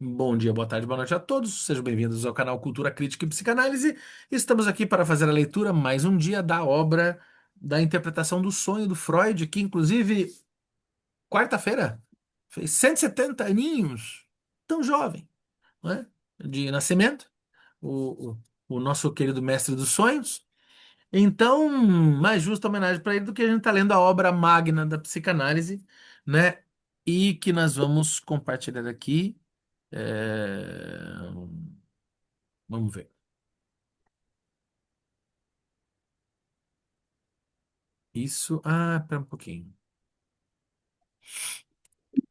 Bom dia, boa tarde, boa noite a todos. Sejam bem-vindos ao canal Cultura Crítica e Psicanálise. Estamos aqui para fazer a leitura mais um dia da obra da interpretação do sonho do Freud, que inclusive quarta-feira fez 170 aninhos, tão jovem, não é? De nascimento, o, o, o nosso querido mestre dos sonhos. Então, mais justa homenagem para ele do que a gente está lendo a obra magna da psicanálise, né? E que nós vamos compartilhar aqui. É, Vamos ver. Isso. Ah, pera um pouquinho.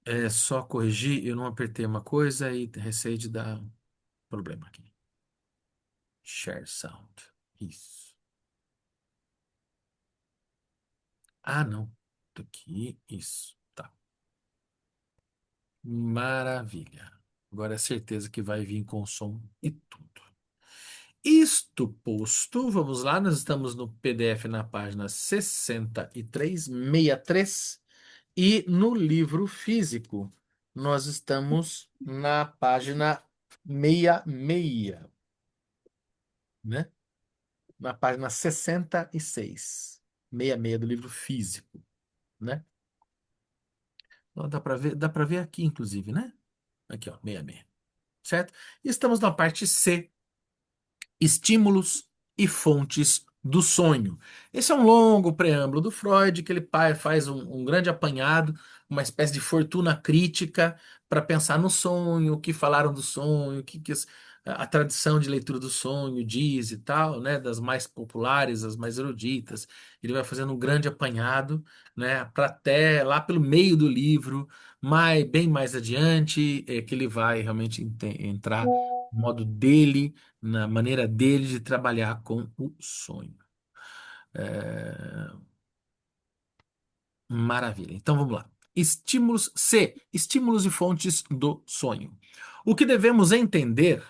É só corrigir. Eu não apertei uma coisa e receio de dar problema aqui. Share sound. Isso. Ah, não. Tá aqui. Isso. Tá. Maravilha. Agora é certeza que vai vir com som e tudo. Isto posto, vamos lá. Nós estamos no PDF na página 63, 63. E no livro físico, nós estamos na página 66, né? Na página 66, 66 do livro físico, né? Então, dá para ver aqui, inclusive, né? Aqui, ó, 66, certo? E estamos na parte C, estímulos e fontes do sonho. Esse é um longo preâmbulo do Freud, que ele faz um grande apanhado, uma espécie de fortuna crítica para pensar no sonho, o que falaram do sonho, a tradição de leitura do sonho diz e tal, né, das mais populares, as mais eruditas. Ele vai fazendo um grande apanhado, né, para até lá pelo meio do livro, bem mais adiante, que ele vai realmente entrar no modo dele, na maneira dele de trabalhar com o sonho. É, Maravilha. Então vamos lá. Estímulos C, estímulos e fontes do sonho. O que devemos entender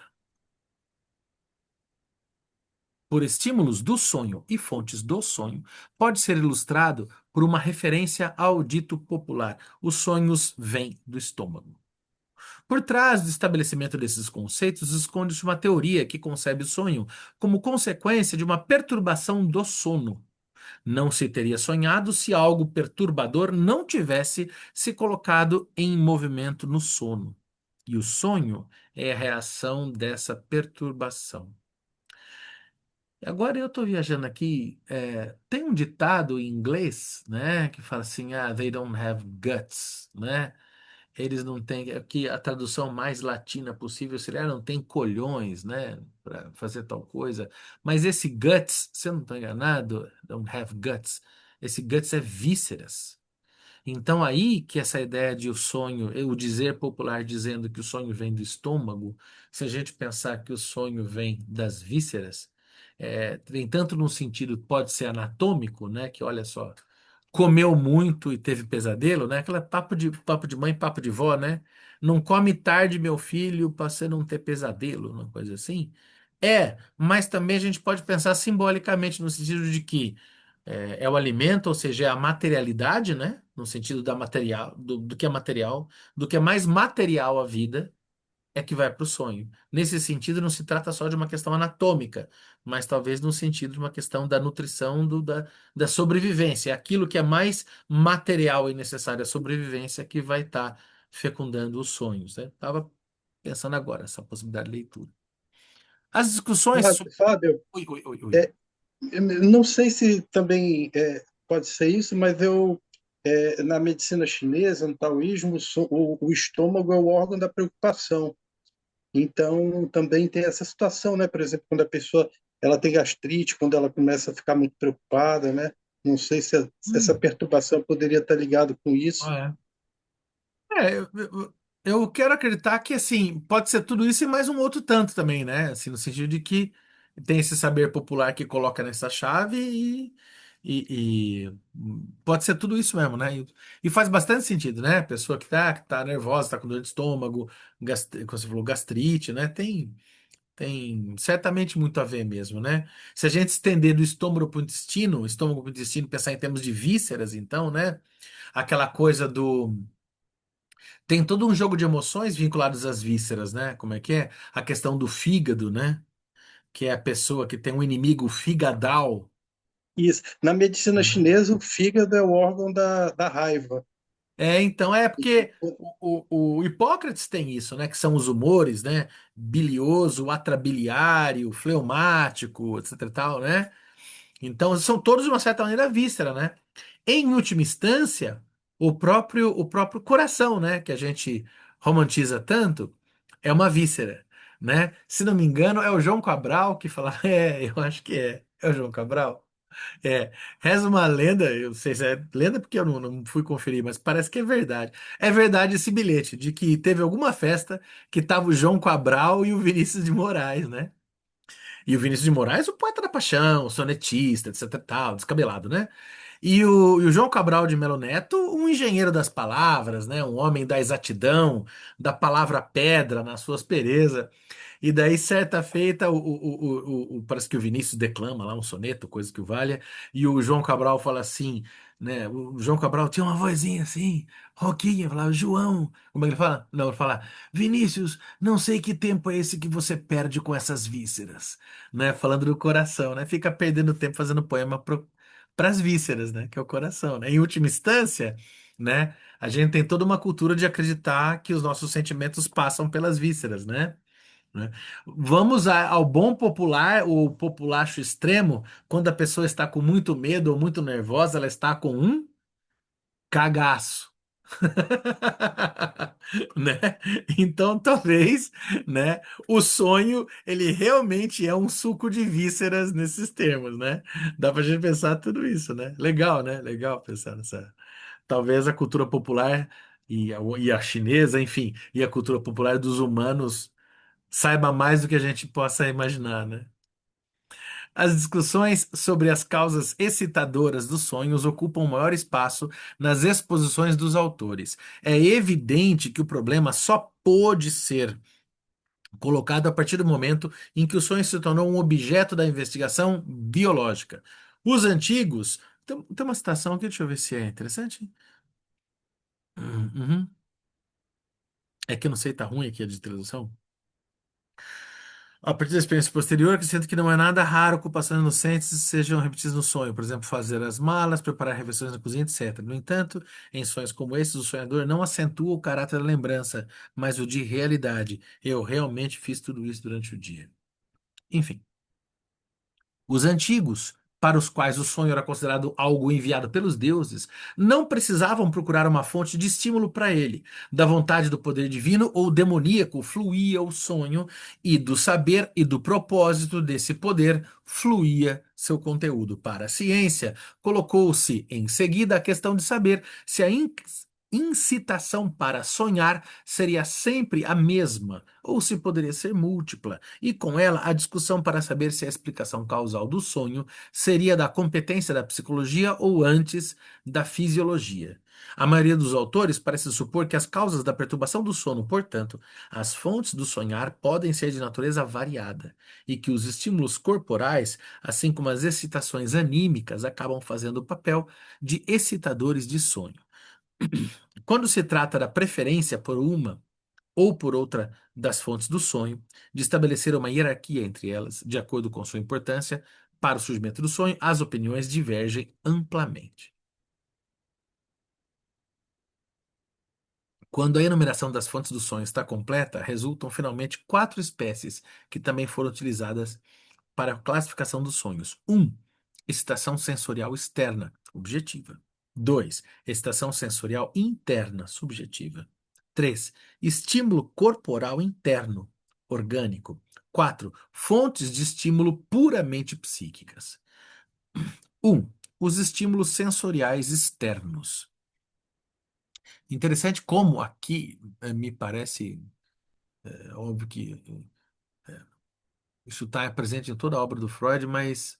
por estímulos do sonho e fontes do sonho pode ser ilustrado por uma referência ao dito popular: os sonhos vêm do estômago. Por trás do estabelecimento desses conceitos esconde-se uma teoria que concebe o sonho como consequência de uma perturbação do sono. Não se teria sonhado se algo perturbador não tivesse se colocado em movimento no sono. E o sonho é a reação dessa perturbação. Agora eu estou viajando aqui. Tem um ditado em inglês, né, que fala assim: ah, they don't have guts, né? Eles não têm. Que a tradução mais latina possível seria: não tem colhões, né, para fazer tal coisa. Mas esse guts, se eu não estou enganado, don't have guts. Esse guts é vísceras. Então, aí que essa ideia de o sonho, o dizer popular dizendo que o sonho vem do estômago, se a gente pensar que o sonho vem das vísceras, tem tanto num sentido pode ser anatômico, né? Que olha só, comeu muito e teve pesadelo, né? Aquela papo de mãe, papo de vó, né? Não come tarde, meu filho, para você não ter pesadelo, uma coisa assim. Mas também a gente pode pensar simbolicamente no sentido de que é o alimento, ou seja, é a materialidade, né? No sentido da material, do que é material, do que é mais material a vida, é que vai para o sonho. Nesse sentido, não se trata só de uma questão anatômica, mas talvez no sentido de uma questão da nutrição, da sobrevivência. É aquilo que é mais material e necessário à sobrevivência que vai estar fecundando os sonhos, né? Estava pensando agora essa possibilidade de leitura. As discussões. Fábio, Oi, oi, oi, oi. é, eu não sei se também pode ser isso, mas na medicina chinesa, no taoísmo, o estômago é o órgão da preocupação. Então, também tem essa situação, né? Por exemplo, quando a pessoa ela tem gastrite, quando ela começa a ficar muito preocupada, né? Não sei se essa Hum. perturbação poderia estar ligada com isso. É. Eu quero acreditar que, assim, pode ser tudo isso e mais um outro tanto também, né? Assim, no sentido de que tem esse saber popular que coloca nessa chave pode ser tudo isso mesmo, né? E faz bastante sentido, né? Pessoa que tá nervosa, tá com dor de estômago, como você falou, gastrite, né? Tem certamente muito a ver mesmo, né? Se a gente estender do estômago para o intestino, pensar em termos de vísceras, então, né? Aquela coisa do Tem todo um jogo de emoções vinculados às vísceras, né? Como é que é? A questão do fígado, né? Que é a pessoa que tem um inimigo figadal. Isso. Na medicina Né? chinesa, o fígado é o órgão da raiva. Então é porque o Hipócrates tem isso, né? Que são os humores, né? Bilioso, atrabiliário, fleumático, etc e tal, né? Então são todos de uma certa maneira víscera, né? Em última instância, o próprio coração, né? Que a gente romantiza tanto, é uma víscera, né? Se não me engano, é o João Cabral que fala, eu acho que é o João Cabral. É, reza uma lenda, eu não sei se é lenda porque eu não fui conferir, mas parece que é verdade. É verdade esse bilhete de que teve alguma festa que tava o João Cabral e o Vinícius de Moraes, né? E o Vinícius de Moraes, o poeta da paixão, sonetista, etc e tal, descabelado, né? E o João Cabral de Melo Neto, um engenheiro das palavras, né? Um homem da exatidão, da palavra pedra nas suas perezas. E daí, certa feita, parece que o Vinícius declama lá um soneto, coisa que o valha, e o João Cabral fala assim, né? O João Cabral tinha uma vozinha assim, roquinha, falava, João, como é que ele fala? Não, ele fala, Vinícius, não sei que tempo é esse que você perde com essas vísceras, né? Falando do coração, né? Fica perdendo tempo fazendo poema para as vísceras, né? Que é o coração, né? Em última instância, né? A gente tem toda uma cultura de acreditar que os nossos sentimentos passam pelas vísceras, né? Vamos ao bom popular, o populacho extremo, quando a pessoa está com muito medo ou muito nervosa, ela está com um cagaço. Né? Então, talvez, né, o sonho, ele realmente é um suco de vísceras nesses termos, né? Dá pra gente pensar tudo isso, né? Legal, né? Legal pensar nessa. Talvez a cultura popular e a chinesa, enfim, e a cultura popular dos humanos saiba mais do que a gente possa imaginar, né? As discussões sobre as causas excitadoras dos sonhos ocupam maior espaço nas exposições dos autores. É evidente que o problema só pôde ser colocado a partir do momento em que o sonho se tornou um objeto da investigação biológica. Os antigos. Tem uma citação aqui, deixa eu ver se é interessante. Uhum. É que eu não sei, tá ruim aqui a de tradução. A partir da experiência posterior, acrescento que não é nada raro ocupações inocentes sejam repetidas no sonho, por exemplo, fazer as malas, preparar refeições na cozinha, etc. No entanto, em sonhos como esses, o sonhador não acentua o caráter da lembrança, mas o de realidade. Eu realmente fiz tudo isso durante o dia. Enfim. Os antigos, para os quais o sonho era considerado algo enviado pelos deuses, não precisavam procurar uma fonte de estímulo para ele. Da vontade do poder divino ou demoníaco fluía o sonho, e do saber e do propósito desse poder fluía seu conteúdo. Para a ciência, colocou-se em seguida a questão de saber se a incitação para sonhar seria sempre a mesma ou se poderia ser múltipla, e com ela a discussão para saber se a explicação causal do sonho seria da competência da psicologia ou antes da fisiologia. A maioria dos autores parece supor que as causas da perturbação do sono, portanto, as fontes do sonhar, podem ser de natureza variada, e que os estímulos corporais, assim como as excitações anímicas, acabam fazendo o papel de excitadores de sonho. Quando se trata da preferência por uma ou por outra das fontes do sonho, de estabelecer uma hierarquia entre elas, de acordo com sua importância para o surgimento do sonho, as opiniões divergem amplamente. Quando a enumeração das fontes do sonho está completa, resultam finalmente quatro espécies que também foram utilizadas para a classificação dos sonhos. 1. Excitação sensorial externa, objetiva. 2. Excitação sensorial interna, subjetiva. 3. Estímulo corporal interno, orgânico. 4. Fontes de estímulo puramente psíquicas. 1. Os estímulos sensoriais externos. Interessante como aqui me parece, óbvio que isso está presente em toda a obra do Freud, mas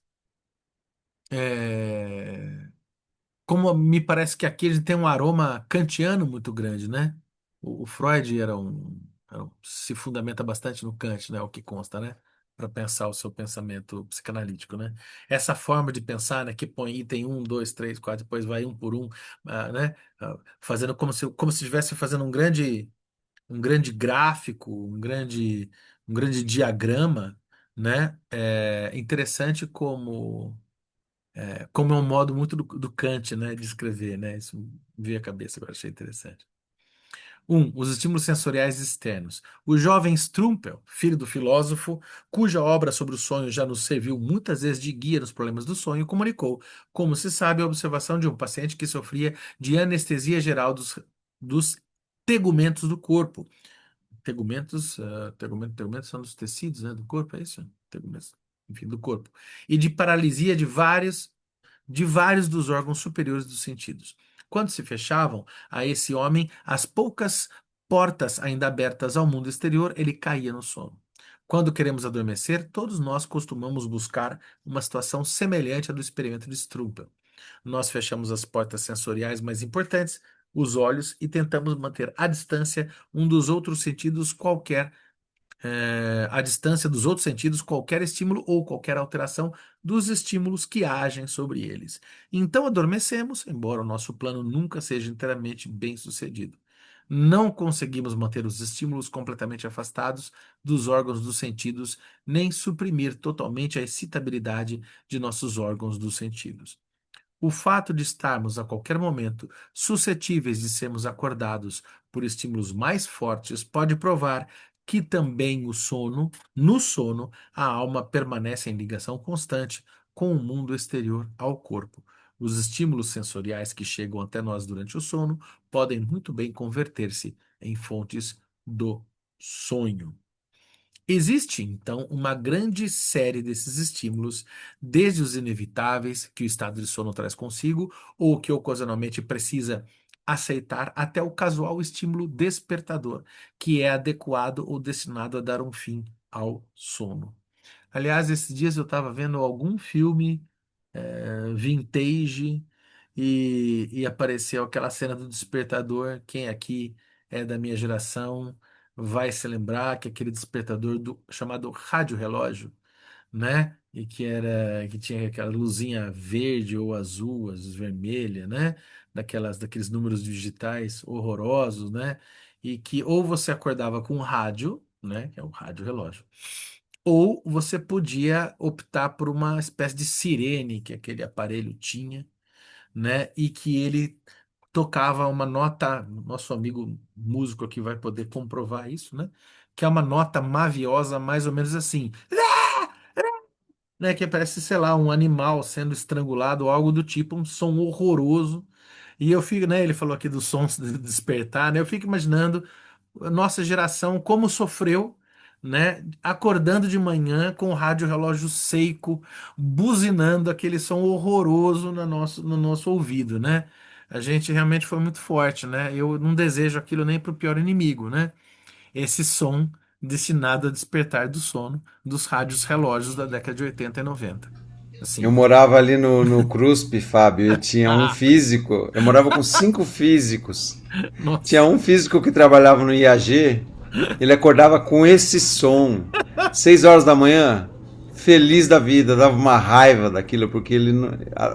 é, como me parece que aqui ele tem um aroma kantiano muito grande, né? O Freud se fundamenta bastante no Kant, né? O que consta, né? para pensar o seu pensamento psicanalítico, né? Essa forma de pensar, né, que põe item um, 2, 3, 4, depois vai um por um, né? Fazendo como se estivesse fazendo um grande gráfico, um grande diagrama, né? É interessante como é um modo muito do Kant, né, de escrever, né? Isso me veio à cabeça, eu achei interessante. Os estímulos sensoriais externos. O jovem Strumpel, filho do filósofo, cuja obra sobre o sonho já nos serviu muitas vezes de guia nos problemas do sonho, comunicou, como se sabe, a observação de um paciente que sofria de anestesia geral dos tegumentos do corpo. Tegumentos são dos tecidos, né, do corpo, é isso? Tegumentos, enfim, do corpo. E de paralisia de vários dos órgãos superiores dos sentidos. Quando se fechavam a esse homem as poucas portas ainda abertas ao mundo exterior, ele caía no sono. Quando queremos adormecer, todos nós costumamos buscar uma situação semelhante à do experimento de Strumpel. Nós fechamos as portas sensoriais mais importantes, os olhos, e tentamos manter à distância um dos outros sentidos qualquer à distância dos outros sentidos qualquer estímulo ou qualquer alteração dos estímulos que agem sobre eles. Então adormecemos, embora o nosso plano nunca seja inteiramente bem sucedido. Não conseguimos manter os estímulos completamente afastados dos órgãos dos sentidos, nem suprimir totalmente a excitabilidade de nossos órgãos dos sentidos. O fato de estarmos a qualquer momento suscetíveis de sermos acordados por estímulos mais fortes pode provar que também no sono, a alma permanece em ligação constante com o mundo exterior ao corpo. Os estímulos sensoriais que chegam até nós durante o sono podem muito bem converter-se em fontes do sonho. Existe, então, uma grande série desses estímulos, desde os inevitáveis que o estado de sono traz consigo, ou que ocasionalmente precisa aceitar, até o casual estímulo despertador, que é adequado ou destinado a dar um fim ao sono. Aliás, esses dias eu estava vendo algum filme vintage e apareceu aquela cena do despertador. Quem aqui é da minha geração vai se lembrar que aquele despertador chamado rádio relógio, né? E que tinha aquela luzinha verde ou azul, às vezes vermelha, né? Daqueles números digitais horrorosos, né? E que ou você acordava com rádio, né? Que é o rádio relógio, ou você podia optar por uma espécie de sirene que aquele aparelho tinha, né? E que ele tocava uma nota, nosso amigo músico aqui vai poder comprovar isso, né? Que é uma nota maviosa, mais ou menos assim, né? Que parece, sei lá, um animal sendo estrangulado ou algo do tipo, um som horroroso. E eu fico, né? Ele falou aqui dos sons de despertar, né? Eu fico imaginando a nossa geração como sofreu, né? Acordando de manhã com o rádio relógio seco, buzinando aquele som horroroso no nosso ouvido, né? A gente realmente foi muito forte, né? Eu não desejo aquilo nem para o pior inimigo, né? Esse som destinado a despertar do sono dos rádios relógios da década de 80 e 90. Eu Assim. morava ali no CRUSP, Fábio, e tinha um Ah, físico. Eu morava com 5 físicos. Tinha nossa. um físico que trabalhava no IAG, ele acordava com esse som. 6 horas da manhã, feliz da vida, dava uma raiva daquilo, porque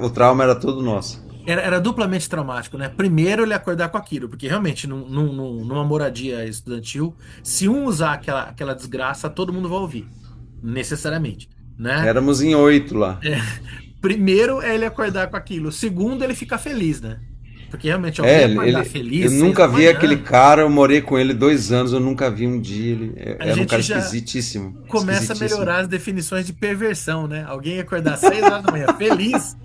o trauma era todo nosso. Era duplamente traumático, né? Primeiro ele acordar com aquilo, porque realmente numa moradia estudantil, se um usar aquela desgraça, todo mundo vai ouvir, necessariamente, né? Éramos em 8 lá. Primeiro é ele acordar com aquilo. Segundo, ele ficar feliz, né? Porque realmente alguém É, acordar eu feliz, seis nunca da vi aquele manhã, cara, eu morei com ele 2 anos, eu nunca vi um dia. Ele a era um gente cara já esquisitíssimo. começa a Esquisitíssimo. melhorar as definições de perversão, né? Alguém acordar 6 horas da manhã feliz,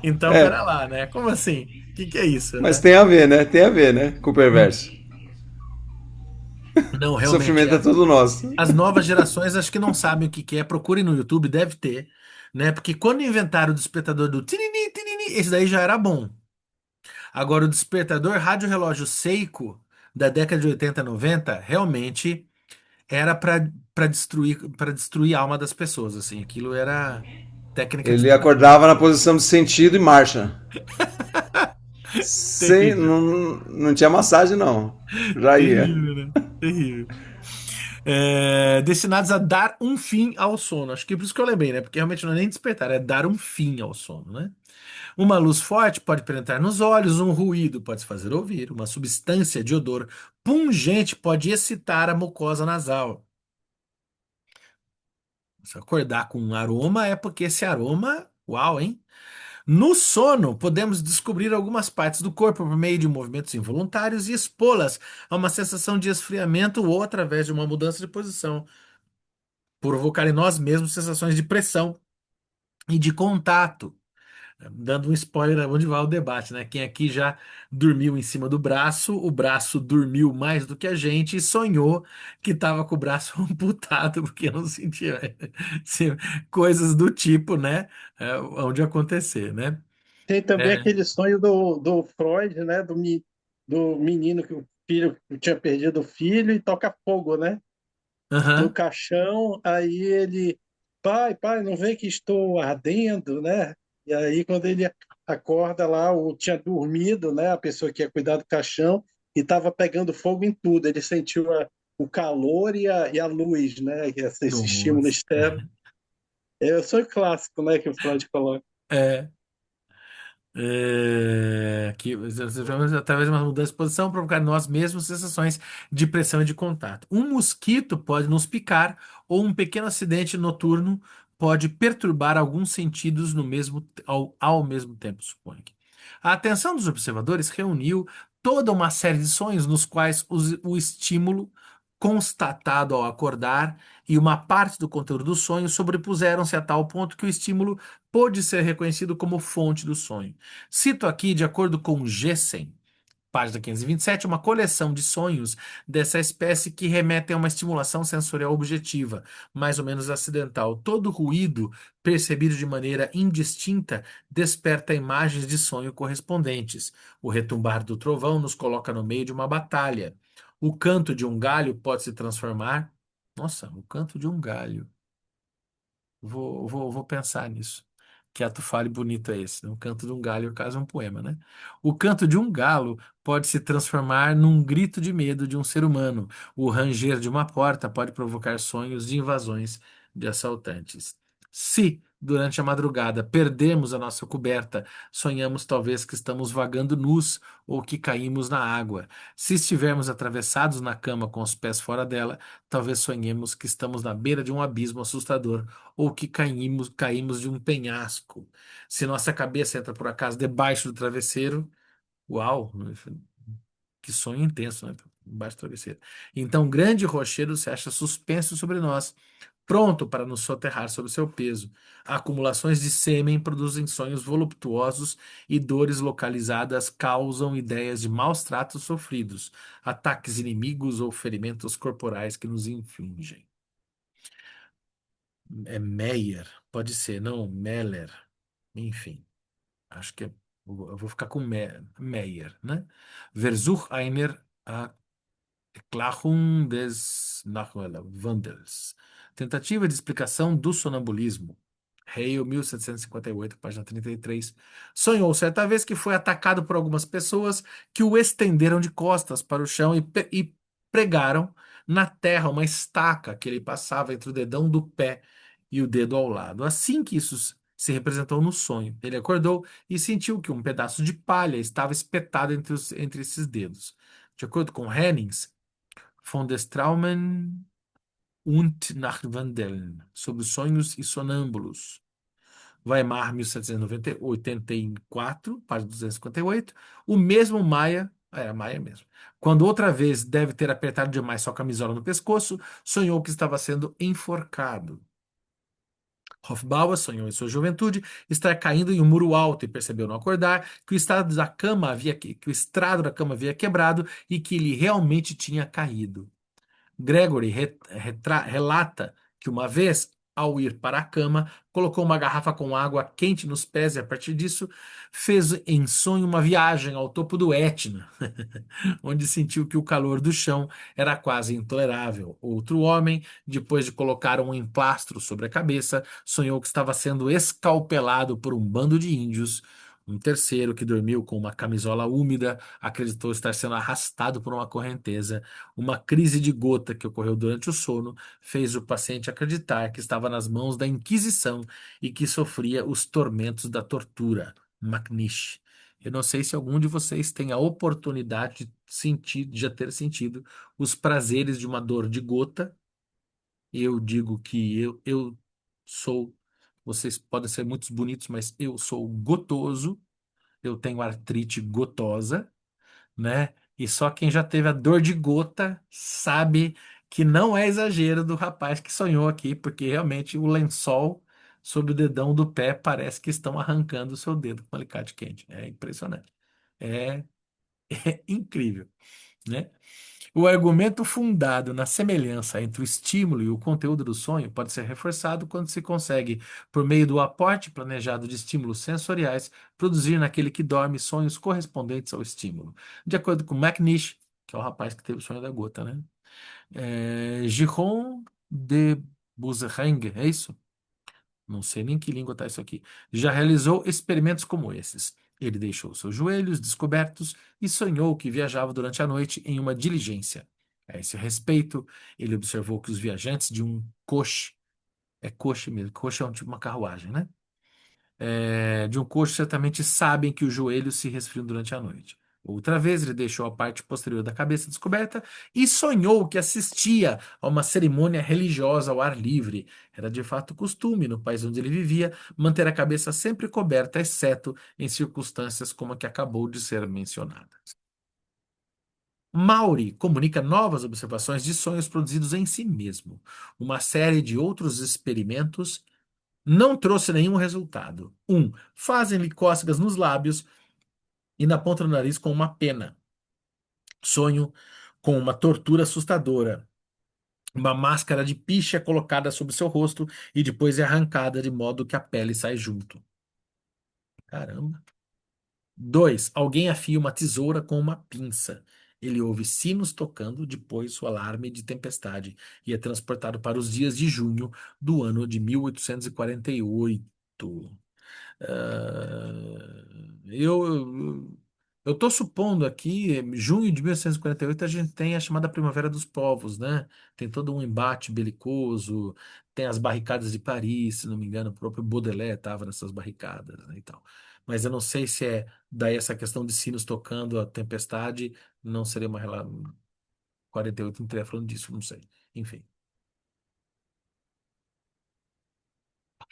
então É, pera lá, né? Como assim? O que é isso, mas né? tem a ver, né? Tem a ver, né? Com o perverso. Não, O realmente. sofrimento é todo nosso. As novas gerações acho que não sabem o que que é. Procurem no YouTube, deve ter, né? Porque quando inventaram o despertador do tinini, tinini, esse daí já era bom. Agora o despertador rádio relógio Seiko da década de 80, 90, realmente era para destruir a alma das pessoas, assim. Aquilo era técnica de Ele tortura. acordava na posição de sentido e marcha. Sem, Terrível. não, não tinha massagem, não. Já ia. Terrível, né? Terrível. Destinados a dar um fim ao sono. Acho que é por isso que eu lembrei, né? Porque realmente não é nem despertar, é dar um fim ao sono, né? Uma luz forte pode penetrar nos olhos, um ruído pode se fazer ouvir, uma substância de odor pungente pode excitar a mucosa nasal. Se acordar com um aroma é porque esse aroma, uau, hein? No sono, podemos descobrir algumas partes do corpo por meio de movimentos involuntários e expô-las a uma sensação de esfriamento ou através de uma mudança de posição, provocar em nós mesmos sensações de pressão e de contato. Dando um spoiler onde vai o debate, né? Quem aqui já dormiu em cima do braço, o braço dormiu mais do que a gente e sonhou que estava com o braço amputado porque não sentia coisas do tipo, né? Onde acontecer, né? Tem também É. aquele sonho do Freud, né? Do menino que o filho que tinha perdido o filho e toca fogo, né? No Aham. caixão, aí ele, pai, não vê que estou ardendo, né? E aí quando ele acorda lá, ou tinha dormido, né? A pessoa que ia cuidar do caixão e estava pegando fogo em tudo. Ele sentiu o calor e a luz, né? Esse estímulo Nossa. externo. É o sonho clássico, né? Que o Freud coloca. É. Que através de uma mudança de posição provocar em nós mesmos sensações de pressão e de contato. Um mosquito pode nos picar ou um pequeno acidente noturno pode perturbar alguns sentidos no ao mesmo tempo, suponho. A atenção dos observadores reuniu toda uma série de sonhos nos quais o estímulo constatado ao acordar e uma parte do conteúdo do sonho sobrepuseram-se a tal ponto que o estímulo pôde ser reconhecido como fonte do sonho. Cito aqui, de acordo com Gessen, página 527, uma coleção de sonhos dessa espécie que remetem a uma estimulação sensorial objetiva, mais ou menos acidental. Todo ruído, percebido de maneira indistinta, desperta imagens de sonho correspondentes. O retumbar do trovão nos coloca no meio de uma batalha. O canto de um galho pode se transformar. Nossa, o canto de um galho. Vou pensar nisso. Que ato falho bonito é esse, né? O canto de um galho, no caso, é um poema, né? O canto de um galo pode se transformar num grito de medo de um ser humano. O ranger de uma porta pode provocar sonhos de invasões de assaltantes. Se, durante a madrugada, perdemos a nossa coberta, sonhamos talvez que estamos vagando nus ou que caímos na água. Se estivermos atravessados na cama com os pés fora dela, talvez sonhemos que estamos na beira de um abismo assustador ou que caímos de um penhasco. Se nossa cabeça entra por acaso debaixo do travesseiro, uau, que sonho intenso, né? Embaixo do travesseiro. Então, um grande rochedo se acha suspenso sobre nós, pronto para nos soterrar sob seu peso. Acumulações de sêmen produzem sonhos voluptuosos e dores localizadas causam ideias de maus tratos sofridos, ataques inimigos ou ferimentos corporais que nos infligem. É Meyer, pode ser, não, Meller, enfim, acho que eu vou ficar com Meyer, né? Versuch einer Erklärung des Nachwandels. Tentativa de explicação do sonambulismo. Hale, 1758, página 33. Sonhou certa vez que foi atacado por algumas pessoas que o estenderam de costas para o chão e pregaram na terra uma estaca que ele passava entre o dedão do pé e o dedo ao lado. Assim que isso se representou no sonho, ele acordou e sentiu que um pedaço de palha estava espetado entre esses dedos. De acordo com Hennings, von des Traumen und Nachtwandeln, sobre sonhos e sonâmbulos. Weimar, 1784, página 258. O mesmo Maia, era Maia mesmo, quando outra vez deve ter apertado demais sua camisola no pescoço, sonhou que estava sendo enforcado. Hofbauer sonhou em sua juventude estar caindo em um muro alto e percebeu no acordar que o estrado da cama havia quebrado e que ele realmente tinha caído. Gregory relata que uma vez, ao ir para a cama, colocou uma garrafa com água quente nos pés e, a partir disso, fez em sonho uma viagem ao topo do Etna, onde sentiu que o calor do chão era quase intolerável. Outro homem, depois de colocar um emplastro sobre a cabeça, sonhou que estava sendo escalpelado por um bando de índios. Um terceiro que dormiu com uma camisola úmida acreditou estar sendo arrastado por uma correnteza. Uma crise de gota que ocorreu durante o sono fez o paciente acreditar que estava nas mãos da Inquisição e que sofria os tormentos da tortura. McNish. Eu não sei se algum de vocês tem a oportunidade de sentir, de já ter sentido os prazeres de uma dor de gota. Eu digo que eu sou. Vocês podem ser muito bonitos, mas eu sou gotoso. Eu tenho artrite gotosa, né? E só quem já teve a dor de gota sabe que não é exagero do rapaz que sonhou aqui, porque realmente o lençol sobre o dedão do pé parece que estão arrancando o seu dedo com alicate quente. É impressionante. É, é incrível, né? O argumento fundado na semelhança entre o estímulo e o conteúdo do sonho pode ser reforçado quando se consegue, por meio do aporte planejado de estímulos sensoriais, produzir naquele que dorme sonhos correspondentes ao estímulo. De acordo com McNish, que é o rapaz que teve o sonho da gota, né? Giron de Buzerang, é isso? Não sei nem que língua está isso aqui. Já realizou experimentos como esses. Ele deixou seus joelhos descobertos e sonhou que viajava durante a noite em uma diligência. A esse respeito, ele observou que os viajantes de um coche, é coche mesmo, coche é um tipo uma carruagem, né? De um coxo certamente sabem que os joelhos se resfriam durante a noite. Outra vez, ele deixou a parte posterior da cabeça descoberta e sonhou que assistia a uma cerimônia religiosa ao ar livre. Era de fato costume, no país onde ele vivia, manter a cabeça sempre coberta, exceto em circunstâncias como a que acabou de ser mencionada. Maury comunica novas observações de sonhos produzidos em si mesmo. Uma série de outros experimentos não trouxe nenhum resultado. Fazem-lhe cócegas nos lábios e na ponta do nariz com uma pena. Sonho com uma tortura assustadora. Uma máscara de piche é colocada sobre seu rosto e depois é arrancada de modo que a pele sai junto. Caramba. 2. Alguém afia uma tesoura com uma pinça. Ele ouve sinos tocando, depois o alarme de tempestade, e é transportado para os dias de junho do ano de 1848. Eu estou supondo aqui, junho de 1848, a gente tem a chamada Primavera dos Povos, né? Tem todo um embate belicoso, tem as barricadas de Paris, se não me engano, o próprio Baudelaire estava nessas barricadas, né, e tal. Mas eu não sei se é daí essa questão de sinos tocando a tempestade, não seria uma relação. 48 não estaria falando disso, não sei. Enfim.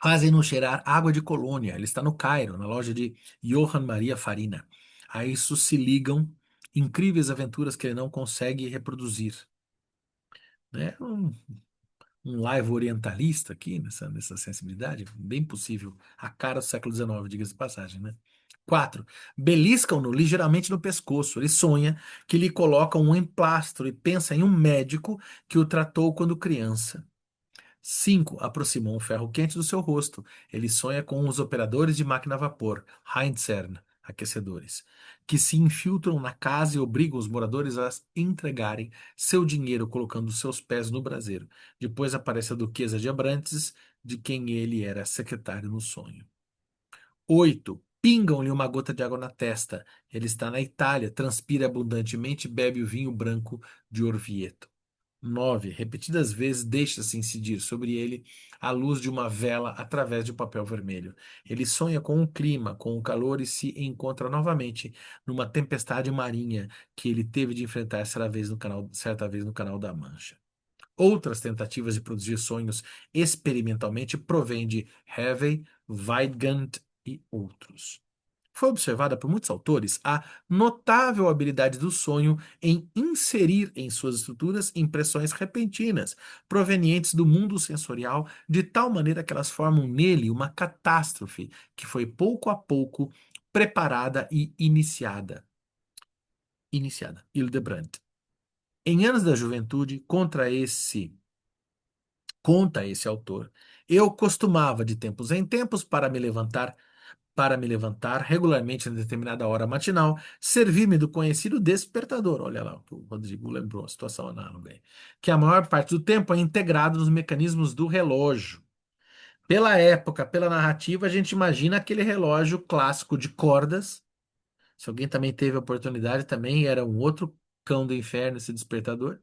Fazem-no cheirar água de colônia. Ele está no Cairo, na loja de Johann Maria Farina. A isso se ligam incríveis aventuras que ele não consegue reproduzir. Né? Um live orientalista aqui, nessa sensibilidade, bem possível. A cara do século XIX, diga-se de passagem, né? 4. Beliscam-no ligeiramente no pescoço. Ele sonha que lhe colocam um emplastro e pensa em um médico que o tratou quando criança. 5. Aproximou um ferro quente do seu rosto. Ele sonha com os operadores de máquina a vapor, Heinzern, aquecedores, que se infiltram na casa e obrigam os moradores a entregarem seu dinheiro colocando seus pés no braseiro. Depois aparece a Duquesa de Abrantes, de quem ele era secretário no sonho. 8. Pingam-lhe uma gota de água na testa. Ele está na Itália, transpira abundantemente e bebe o vinho branco de Orvieto. 9. Repetidas vezes deixa-se incidir sobre ele a luz de uma vela através de um papel vermelho. Ele sonha com um clima, com o calor e se encontra novamente numa tempestade marinha que ele teve de enfrentar certa vez no Canal da Mancha. Outras tentativas de produzir sonhos experimentalmente provêm de Harvey, Weigand e outros. Foi observada por muitos autores a notável habilidade do sonho em inserir em suas estruturas impressões repentinas, provenientes do mundo sensorial, de tal maneira que elas formam nele uma catástrofe que foi pouco a pouco preparada e iniciada. Hildebrandt. Em anos da juventude, conta esse autor, eu costumava de tempos em tempos para me levantar regularmente em determinada hora matinal, servir-me do conhecido despertador. Olha lá, o Rodrigo lembrou a situação análoga aí, que a maior parte do tempo é integrado nos mecanismos do relógio. Pela época, pela narrativa, a gente imagina aquele relógio clássico de cordas. Se alguém também teve a oportunidade, também era um outro cão do inferno esse despertador.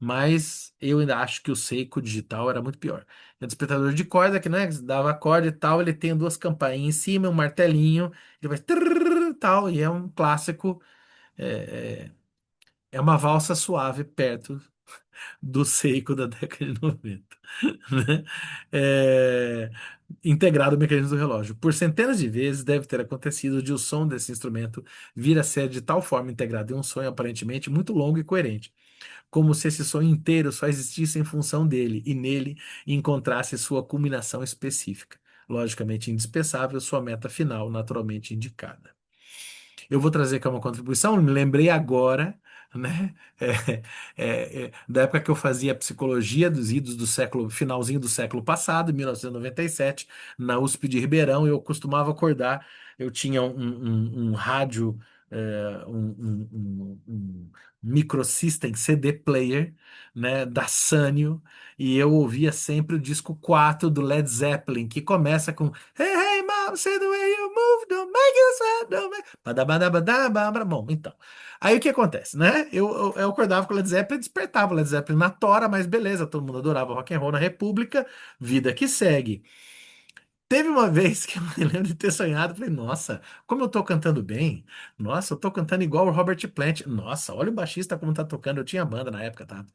Mas eu ainda acho que o Seiko digital era muito pior. É um despertador de corda que, né, dava corda e tal, ele tem duas campainhas em cima, um martelinho, ele vai trrr, tal, e é um clássico, é, é uma valsa suave perto do Seiko da década de 90, né? É, integrado ao mecanismo do relógio. Por centenas de vezes deve ter acontecido de o som desse instrumento vir a ser de tal forma integrado em um sonho aparentemente muito longo e coerente, como se esse sonho inteiro só existisse em função dele e nele encontrasse sua culminação específica, logicamente indispensável, sua meta final naturalmente indicada. Eu vou trazer aqui uma contribuição, me lembrei agora, né, da época que eu fazia psicologia dos idos do século, finalzinho do século passado, 1997, na USP de Ribeirão, eu costumava acordar, eu tinha um rádio, um microsystem CD player, né, da Sanyo, e eu ouvia sempre o disco 4 do Led Zeppelin, que começa com Hey, hey, mom, say the way you move, don't make it sad, don't make... Badabadabadababra. Bom, então. Aí o que acontece, né? Eu acordava com o Led Zeppelin e despertava o Led Zeppelin na tora, mas beleza, todo mundo adorava rock and roll na República, vida que segue. Teve uma vez que eu me lembro de ter sonhado, falei, nossa, como eu tô cantando bem, nossa, eu tô cantando igual o Robert Plant, nossa, olha o baixista como tá tocando, eu tinha banda na época, tá?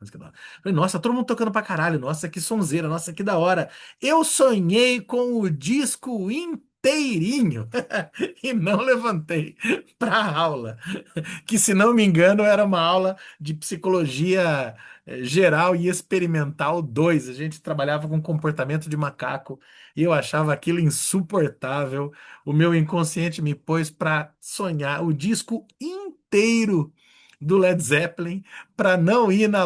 Falei, nossa, todo mundo tocando pra caralho, nossa, que sonzeira, nossa, que da hora. Eu sonhei com o disco inteirinho e não levantei pra aula, que se não me engano era uma aula de psicologia geral e experimental 2. A gente trabalhava com comportamento de macaco e eu achava aquilo insuportável. O meu inconsciente me pôs para sonhar o disco inteiro do Led Zeppelin para não ir na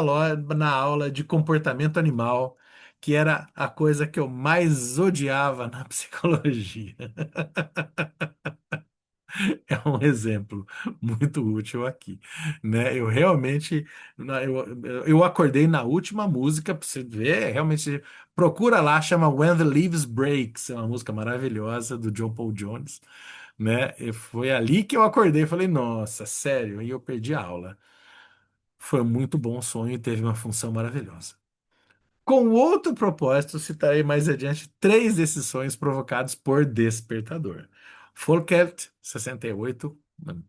aula de comportamento animal, que era a coisa que eu mais odiava na psicologia. É um exemplo muito útil aqui, né? Eu realmente, eu acordei na última música, para você ver, realmente, procura lá, chama When the Leaves Breaks, é uma música maravilhosa do John Paul Jones, né? E foi ali que eu acordei, falei, nossa, sério, e eu perdi a aula. Foi muito bom o sonho e teve uma função maravilhosa. Com outro propósito, citarei mais adiante três desses sonhos provocados por despertador. Folkert, 68,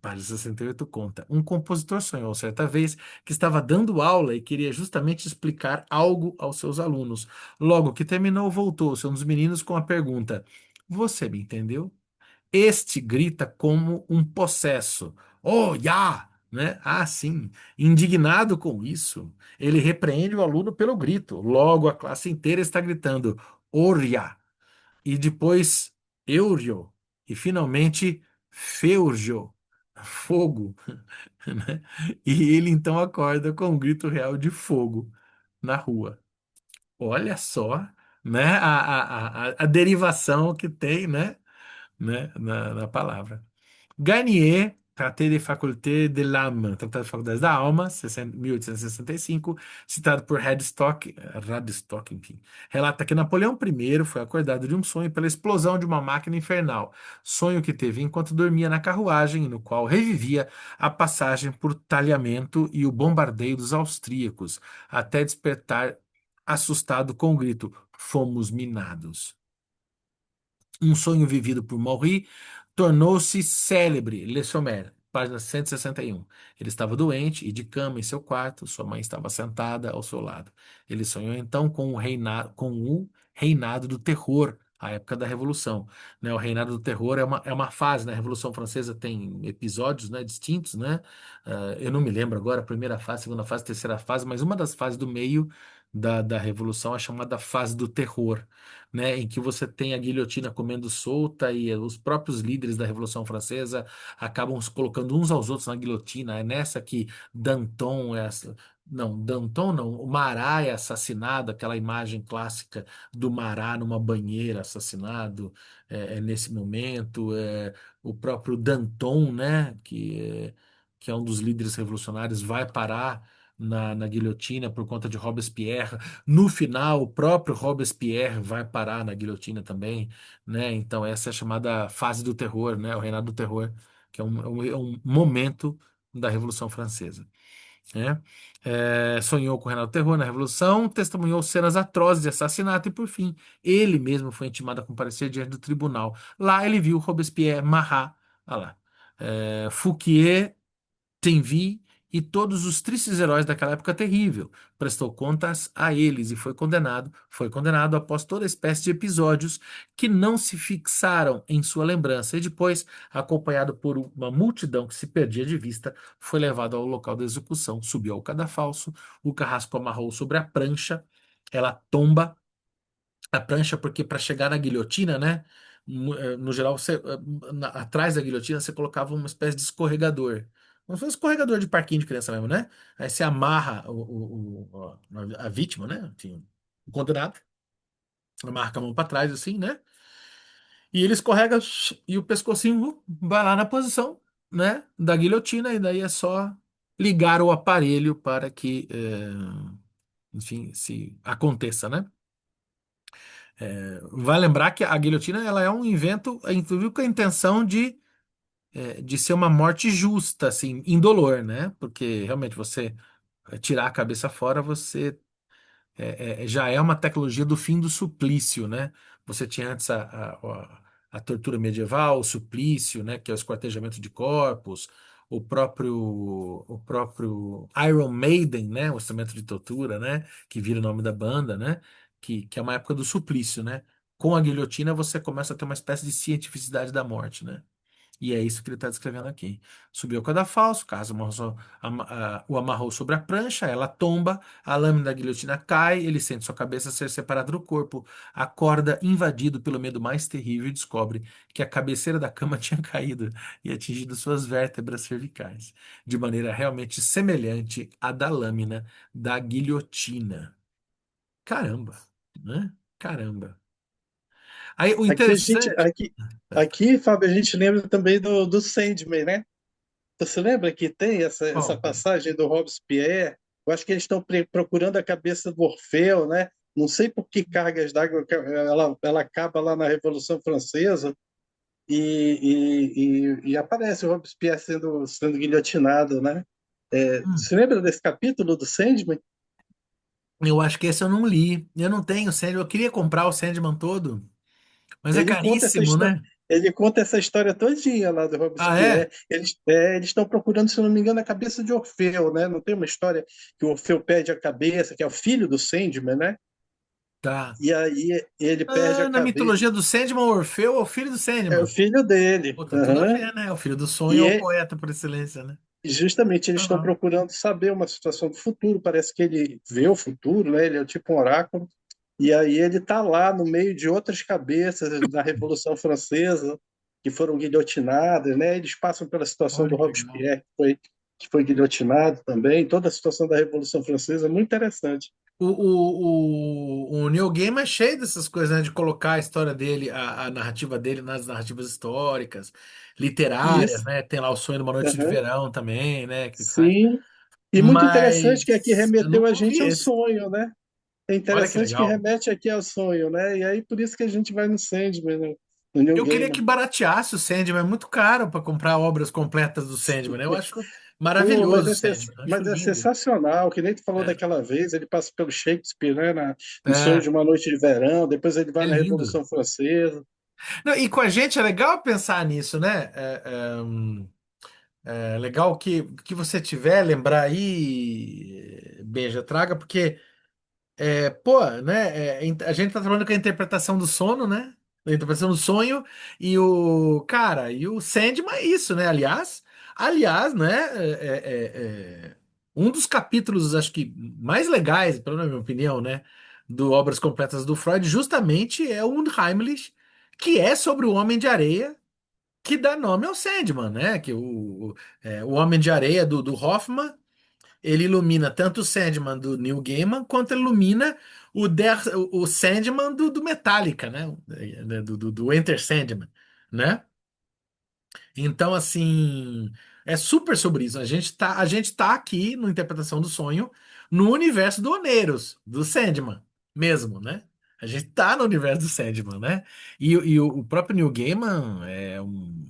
página 68, conta. Um compositor sonhou certa vez que estava dando aula e queria justamente explicar algo aos seus alunos. Logo que terminou, voltou-se a um dos meninos com a pergunta: Você me entendeu? Este grita como um possesso. Oh, já! Né? Ah, sim. Indignado com isso, ele repreende o aluno pelo grito. Logo, a classe inteira está gritando Orja, e depois Eurio, e finalmente Feurgio, fogo. Né? E ele então acorda com um grito real de fogo na rua. Olha só, né? A derivação que tem, né, na palavra. Garnier, Traité des facultés de l'âme, Tratado de Faculdades da Alma, 1865, citado por Radstock, enfim, relata que Napoleão I foi acordado de um sonho pela explosão de uma máquina infernal, sonho que teve enquanto dormia na carruagem, no qual revivia a passagem por talhamento e o bombardeio dos austríacos, até despertar assustado com o grito: Fomos minados. Um sonho vivido por Maury tornou-se célebre. Le Sommer, página 161. Ele estava doente e de cama em seu quarto, sua mãe estava sentada ao seu lado. Ele sonhou então com o reinado do terror, a época da Revolução. Né? O reinado do terror é uma fase, né? A Revolução Francesa tem episódios, né, distintos, né? Eu não me lembro agora, a primeira fase, segunda fase, terceira fase, mas uma das fases do meio da Revolução é chamada fase do terror, né, em que você tem a guilhotina comendo solta e os próprios líderes da Revolução Francesa acabam se colocando uns aos outros na guilhotina. É nessa que Danton não, Danton não, o Marat é assassinado, aquela imagem clássica do Marat numa banheira assassinado, é nesse momento. O próprio Danton, né, que é um dos líderes revolucionários, vai parar na guilhotina por conta de Robespierre. No final, o próprio Robespierre vai parar na guilhotina também, né? Então, essa é a chamada fase do terror, né? O reinado do terror, que é um momento da Revolução Francesa, né? Sonhou com o reinado do terror na Revolução, testemunhou cenas atrozes de assassinato e, por fim, ele mesmo foi intimado a comparecer diante do tribunal. Lá ele viu Robespierre, Marat, ah lá, Fouquier, Tinville e todos os tristes heróis daquela época terrível. Prestou contas a eles e foi condenado após toda espécie de episódios que não se fixaram em sua lembrança e depois, acompanhado por uma multidão que se perdia de vista, foi levado ao local da execução, subiu ao cadafalso, o carrasco amarrou sobre a prancha, ela tomba a prancha porque para chegar na guilhotina, né? No geral, atrás da guilhotina você colocava uma espécie de escorregador. Como se fosse um escorregador de parquinho de criança mesmo, né? Aí você amarra a vítima, né? Enfim, o condenado, amarra com a mão para trás, assim, né? E ele escorrega e o pescocinho vai lá na posição, né? Da guilhotina, e daí é só ligar o aparelho para que, enfim, se aconteça, né? Vai lembrar que a guilhotina ela é um invento, inclusive com a intenção de ser uma morte justa, assim, indolor, né? Porque realmente você tirar a cabeça fora, você já é uma tecnologia do fim do suplício, né? Você tinha antes a tortura medieval, o suplício, né? Que é o esquartejamento de corpos, o próprio Iron Maiden, né? O instrumento de tortura, né? Que vira o nome da banda, né? Que é uma época do suplício, né? Com a guilhotina você começa a ter uma espécie de cientificidade da morte, né? E é isso que ele está descrevendo aqui. Subiu ao cadafalso, caso o amarrou sobre a prancha, ela tomba, a lâmina da guilhotina cai, ele sente sua cabeça ser separada do corpo, acorda invadido pelo medo mais terrível e descobre que a cabeceira da cama tinha caído e atingido suas vértebras cervicais, de maneira realmente semelhante à da lâmina da guilhotina. Caramba, né? Caramba. Aí o Aqui a gente, interessante. aqui, Fábio, a gente lembra também do Sandman, né? Você lembra que tem essa Bom, passagem do Robespierre? Eu acho que eles estão procurando a cabeça do Orfeu, né? Não sei por que cargas d'água ela acaba lá na Revolução Francesa e aparece o Robespierre sendo guilhotinado, né? Você lembra desse capítulo do Sandman? eu acho que esse eu não li. Eu não tenho Sandman. Eu queria comprar o Sandman todo, mas é Ele conta essa caríssimo, história. né? Ele conta essa história todinha lá do Ah, é? Robespierre. Eles estão procurando, se eu não me engano, a cabeça de Orfeu, né? Não tem uma história que o Orfeu perde a cabeça, que é o filho do Sandman, né? Tá. E aí ele perde a Ah, na cabeça. mitologia do Sandman, o Orfeu é o filho do É o Sandman. filho dele. Pô, tá tudo a Aham. ver, né? O filho do sonho E é o é- poeta por excelência, né? Justamente eles estão Aham. procurando saber uma situação do futuro. Parece que ele vê o futuro, né? Ele é tipo um oráculo. E aí ele está lá no meio de outras cabeças da Revolução Francesa que foram guilhotinadas, né? Eles passam pela situação do Olha que legal. Robespierre, que foi guilhotinado também, toda a situação da Revolução Francesa, muito interessante. O Neil Gaiman é cheio dessas coisas, né? De colocar a história dele, a narrativa dele nas narrativas históricas, literárias, Isso, né? Tem lá o Sonho de uma Noite de aham, Verão também, né? Que ele faz. sim. E muito interessante que aqui Mas eu remeteu a não vi gente ao esse. sonho, né? É Olha que interessante que legal. remete aqui ao sonho, né? E aí por isso que a gente vai no Sandman, né? No New Eu queria Gaiman. que barateasse o Sandman, é muito caro para comprar obras completas do Sandman, né? Eu acho Pô, maravilhoso o Sandman, eu acho mas é lindo. sensacional, que nem tu falou É, daquela vez, ele passa pelo Shakespeare, né, no Sonho é, de uma Noite de Verão, depois ele vai é na lindo. Revolução Francesa. Não, e com a gente é legal pensar nisso, né? É legal que você tiver, lembrar aí, Beija, traga, porque pô, né? A gente tá trabalhando com a interpretação do sono, né? A interpretação do sonho e o Sandman é isso, né? Aliás, né? Um dos capítulos, acho que mais legais, pela minha opinião, né? Do Obras Completas do Freud, justamente é o Unheimlich, que é sobre o Homem de Areia, que dá nome ao Sandman, né? Que o Homem de Areia do Hoffman ele ilumina tanto o Sandman do Neil Gaiman quanto ele ilumina o Sandman do Metallica, né? Do Enter Sandman, né? Então, assim, É super sobre isso. A gente tá aqui no Interpretação do Sonho, no universo do Oneiros, do Sandman, mesmo, né? A gente tá no universo do Sandman, né? E o próprio Neil Gaiman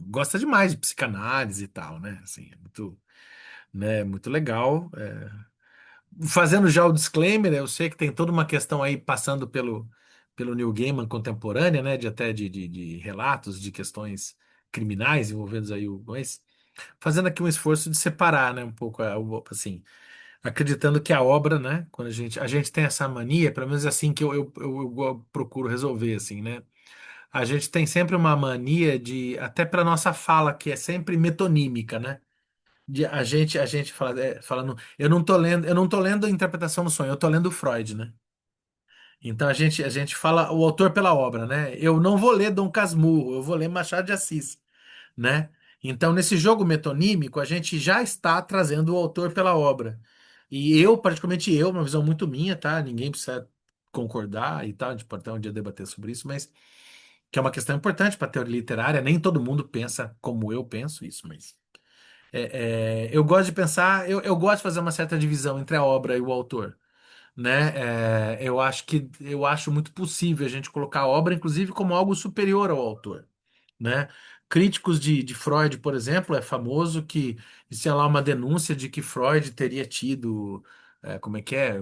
gosta demais de psicanálise e tal, né? Assim, é muito, né, muito legal. Fazendo já o disclaimer, eu sei que tem toda uma questão aí passando pelo Neil Gaiman contemporânea, né? De relatos de questões criminais envolvendo aí o. Mas fazendo aqui um esforço de separar, né, um pouco, assim, acreditando que a obra, né, quando a gente tem essa mania, pelo menos é assim que eu procuro resolver, assim, né, a gente tem sempre uma mania de, até para nossa fala, que é sempre metonímica, né, a gente fala, falando, eu não tô lendo a interpretação do sonho, eu tô lendo Freud, né, então a gente fala o autor pela obra, né, eu não vou ler Dom Casmurro, eu vou ler Machado de Assis, né? Então, nesse jogo metonímico, a gente já está trazendo o autor pela obra. E eu, particularmente eu, uma visão muito minha, tá? Ninguém precisa concordar e tal, a gente pode até um dia debater sobre isso, mas que é uma questão importante para a teoria literária. Nem todo mundo pensa como eu penso isso, mas eu gosto de pensar, eu gosto de fazer uma certa divisão entre a obra e o autor, né? Eu acho muito possível a gente colocar a obra, inclusive, como algo superior ao autor, né? Críticos de Freud, por exemplo, é famoso que existia lá uma denúncia de que Freud teria tido, como é que é,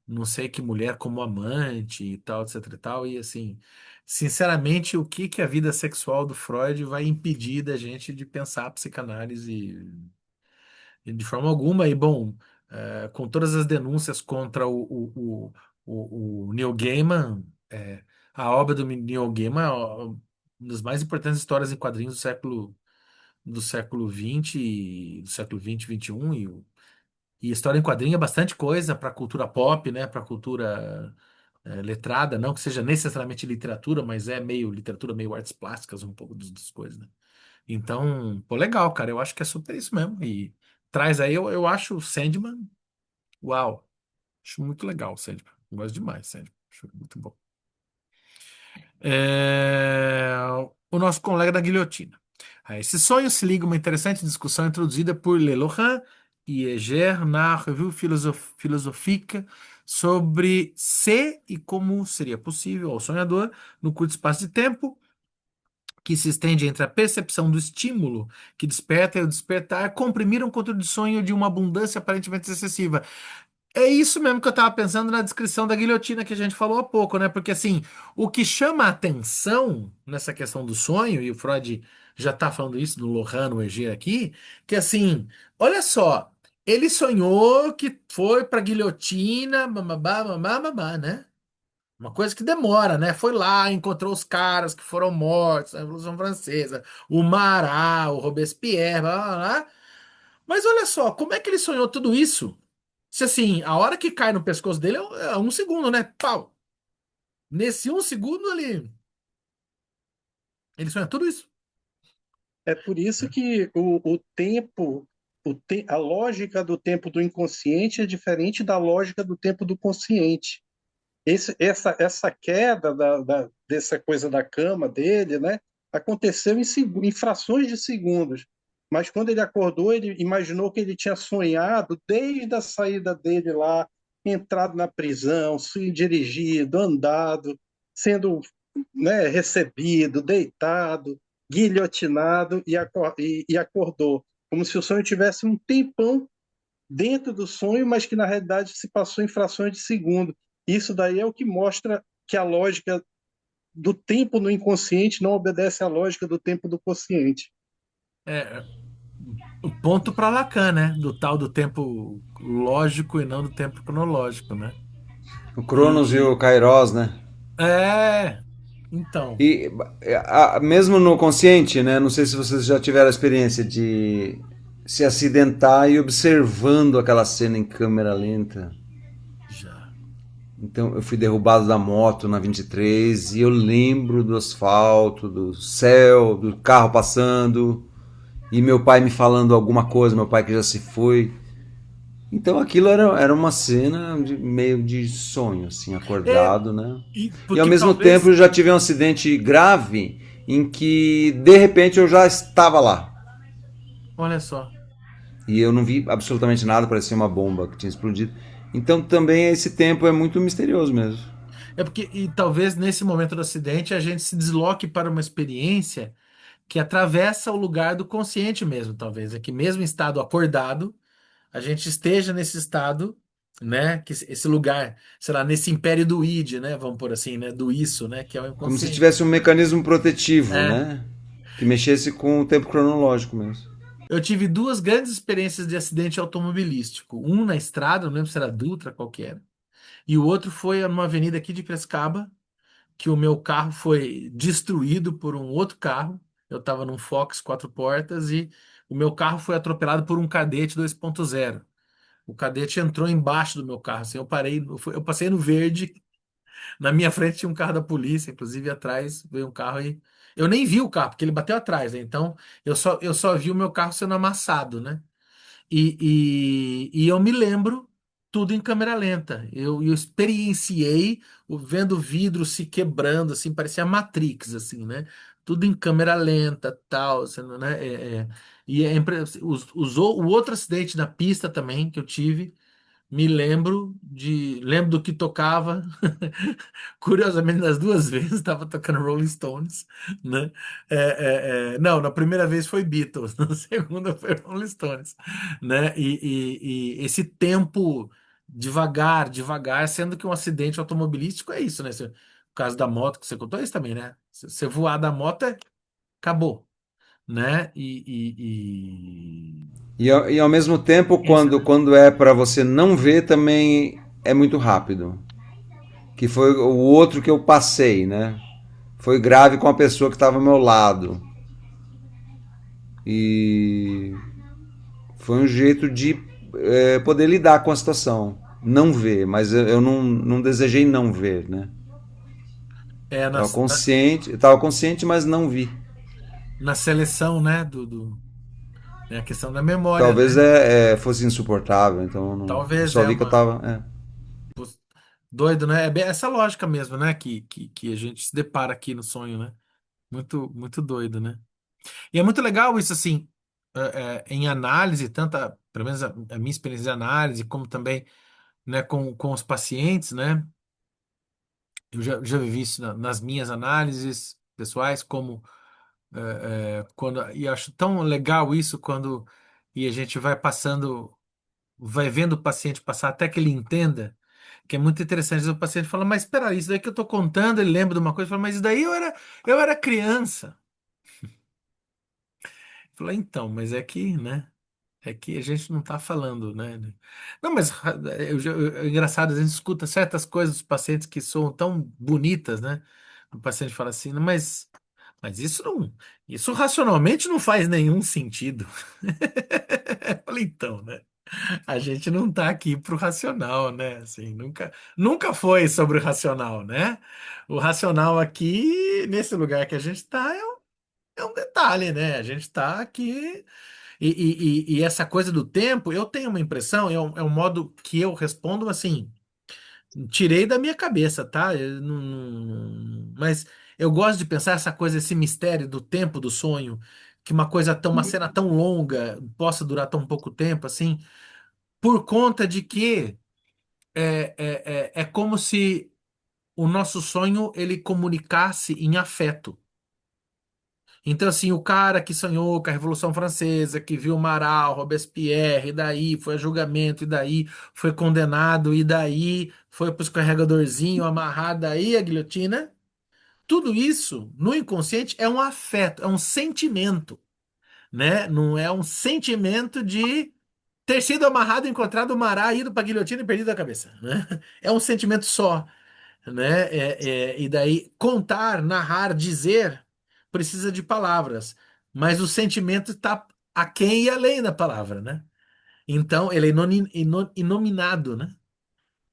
não sei que mulher como amante e tal, etc e tal, e assim, sinceramente, o que que a vida sexual do Freud vai impedir da gente de pensar a psicanálise de forma alguma? E bom, com todas as denúncias contra o Neil Gaiman, a obra do Neil Gaiman é uma das mais importantes histórias em quadrinhos do século XX, do século XX, XXI, e história em quadrinho é bastante coisa para a cultura pop, né, para a cultura letrada, não que seja necessariamente literatura, mas é meio literatura, meio artes plásticas, um pouco das coisas, né? Então, pô, legal, cara, eu acho que é super isso mesmo, e traz aí, eu acho o Sandman, uau, acho muito legal o Sandman, gosto demais do Sandman, acho muito bom. É, o nosso colega da guilhotina. A esse sonho se liga uma interessante discussão introduzida por Lelohan e Heger na Revue Philosophique sobre se e como seria possível ao sonhador, no curto espaço de tempo, que se estende entre a percepção do estímulo que desperta e o despertar, comprimir um conteúdo de sonho de uma abundância aparentemente excessiva. É isso mesmo que eu estava pensando na descrição da guilhotina que a gente falou há pouco, né? Porque assim, o que chama a atenção nessa questão do sonho, e o Freud já está falando isso no Lohan, no EG aqui, que assim, olha só, ele sonhou que foi para guilhotina, mamabá, mamá, mamá, né? Uma coisa que demora, né? Foi lá, encontrou os caras que foram mortos na Revolução Francesa, o Marat, o Robespierre, blá, blá, blá. Mas olha só, como é que ele sonhou tudo isso? Se assim, a hora que cai no pescoço dele é 1 segundo, né? Pau! Nesse 1 segundo ele sonha tudo isso. É por isso que o tempo, a lógica do tempo do inconsciente é diferente da lógica do tempo do consciente. Essa queda dessa coisa da cama dele, né, aconteceu em frações de segundos. Mas quando ele acordou, ele imaginou que ele tinha sonhado desde a saída dele lá, entrado na prisão, se dirigido, andado, sendo, né, recebido, deitado, guilhotinado e acordou. Como se o sonho tivesse um tempão dentro do sonho, mas que na realidade se passou em frações de segundo. Isso daí é o que mostra que a lógica do tempo no inconsciente não obedece à lógica do tempo do consciente. É, o ponto para Lacan, né? Do tal do tempo lógico e não do tempo cronológico, né? O Cronos e E o Kairos, né? então, E mesmo no consciente, né? Não sei se vocês já tiveram a experiência de se acidentar e observando aquela cena em câmera lenta. já. Então eu fui derrubado da moto na 23 e eu lembro do asfalto, do céu, do carro passando e meu pai me falando alguma coisa, meu pai que já se foi. Então aquilo era uma cena meio de sonho, assim, É, acordado, né? E ao porque mesmo tempo talvez, eu já tive um acidente grave em que de repente eu já estava lá. olha só. E eu não vi absolutamente nada, parecia uma bomba que tinha explodido. Então também esse tempo é muito misterioso mesmo. É porque, e talvez nesse momento do acidente a gente se desloque para uma experiência que atravessa o lugar do consciente mesmo, talvez. É que mesmo em estado acordado, a gente esteja nesse estado, né? Que esse lugar, sei lá, nesse império do id, né? Vamos por assim, né? Do isso, né? Que é o Como se inconsciente. tivesse um mecanismo protetivo, É. né? Que mexesse com o tempo cronológico mesmo. Eu tive duas grandes experiências de acidente automobilístico. Um na estrada, não lembro se era Dutra, qual que era. E o outro foi numa avenida aqui de Piracicaba, que o meu carro foi destruído por um outro carro. Eu estava num Fox quatro portas e o meu carro foi atropelado por um Cadete 2.0. O Cadete entrou embaixo do meu carro. Assim, eu parei, eu passei no verde. Na minha frente tinha um carro da polícia, inclusive atrás veio um carro e eu nem vi o carro porque ele bateu atrás, né? Então eu só vi o meu carro sendo amassado, né? E eu me lembro tudo em câmera lenta. Eu experienciei vendo o vidro se quebrando, assim, parecia Matrix, assim, né? Tudo em câmera lenta, tal, sendo, né? E o outro acidente na pista também que eu tive, lembro do que tocava. Curiosamente, nas duas vezes estava tocando Rolling Stones, né? Não, na primeira vez foi Beatles, na segunda foi Rolling Stones, né? E esse tempo devagar, devagar, sendo que um acidente automobilístico é isso, né? O caso da moto que você contou é isso também, né? Se você voar da moto, acabou, né? E ao mesmo tempo, Isso, né? quando é para você não ver, também é muito rápido. Que foi o outro que eu passei, né? Foi grave com a pessoa que estava ao meu lado. E foi um jeito de poder lidar com a situação. Não ver, mas eu não desejei não ver, né? É Tava consciente, eu tava consciente, mas não vi. na seleção, né? Né, a questão da memória, Talvez né? fosse insuportável, então eu Talvez só é vi que eu uma. tava. Doido, né? É bem essa lógica mesmo, né? Que a gente se depara aqui no sonho, né? Muito, muito doido, né? E é muito legal isso, assim, em análise, tanta, pelo menos a minha experiência de análise, como também, né, com os pacientes, né? Eu já vivi isso nas minhas análises pessoais, como e eu acho tão legal isso quando e a gente vai passando, vai vendo o paciente passar até que ele entenda. Que é muito interessante. O paciente fala, mas espera, isso daí que eu tô contando, ele lembra de uma coisa, fala, mas isso daí eu era criança. Fala, então, mas é que, né? É que a gente não tá falando, né? Não, mas é engraçado, a gente escuta certas coisas dos pacientes que são tão bonitas, né? O paciente fala assim, mas isso racionalmente não faz nenhum sentido. Eu falei, então, né? A gente não tá aqui pro racional, né? Assim, nunca foi sobre o racional, né? O racional aqui, nesse lugar que a gente tá, é um detalhe, né? A gente tá aqui. E essa coisa do tempo, eu tenho uma impressão, é um modo que eu respondo assim, tirei da minha cabeça, tá? Mas eu gosto de pensar essa coisa, esse mistério do tempo do sonho, que uma cena tão longa possa durar tão pouco tempo, assim, por conta de que é como se o nosso sonho ele comunicasse em afeto. Então, assim, o cara que sonhou com a Revolução Francesa, que viu Marat, Robespierre, e daí foi a julgamento, e daí foi condenado, e daí foi para o escorregadorzinho, amarrado, daí a guilhotina. Tudo isso, no inconsciente, é um afeto, é um sentimento, né? Não é um sentimento de ter sido amarrado, encontrado o Marat, ido para a guilhotina e perdido a cabeça, né? É um sentimento só, né? E daí contar, narrar, dizer precisa de palavras, mas o sentimento está aquém e além da palavra, né? Então ele é inominado, né?